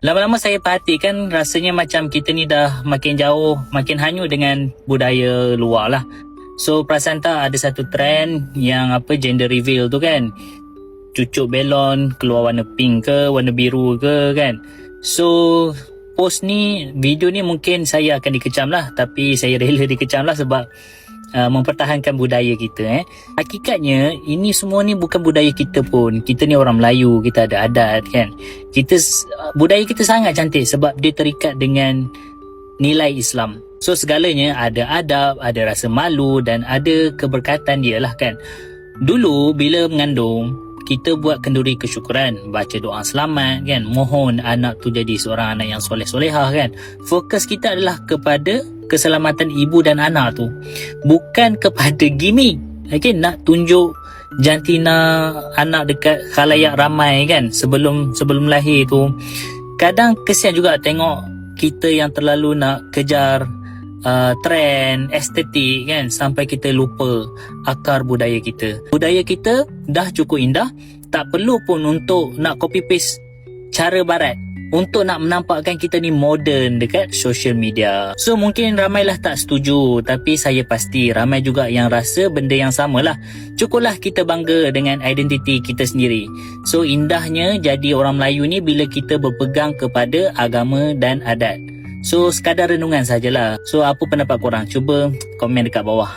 Lama-lama saya perhatikan rasanya macam kita ni dah makin jauh, makin hanyut dengan budaya luar lah. So perasan tak ada satu trend yang gender reveal tu kan, cucuk belon keluar warna pink ke warna biru ke kan. So post ni, video ni mungkin saya akan dikecam lah, tapi saya rela dikecam lah sebab mempertahankan budaya kita. Hakikatnya ini semua ni bukan budaya kita pun. Kita ni orang Melayu, kita ada adat kan. Budaya kita sangat cantik sebab dia terikat dengan nilai Islam. So segalanya ada adab, ada rasa malu dan ada keberkatan dia lah kan. Dulu bila mengandung, kita buat kenduri kesyukuran, baca doa selamat kan, mohon anak tu jadi seorang anak yang soleh-solehah kan. Fokus kita adalah kepada keselamatan ibu dan anak tu, bukan kepada gimmick. Okay, nak tunjuk jantina anak dekat khalayak ramai kan sebelum lahir tu. Kadang kesian juga tengok kita yang terlalu nak kejar trend, estetik kan, sampai kita lupa akar budaya kita. Budaya kita dah cukup indah, tak perlu pun untuk nak copy paste cara barat untuk nak menampakkan kita ni modern dekat social media. So mungkin ramailah tak setuju, tapi saya pasti ramai juga yang rasa benda yang samalah. Cukuplah kita bangga dengan identiti kita sendiri. So indahnya jadi orang Melayu ni bila kita berpegang kepada agama dan adat. So sekadar renungan sajalah. So apa pendapat korang? Cuba komen dekat bawah.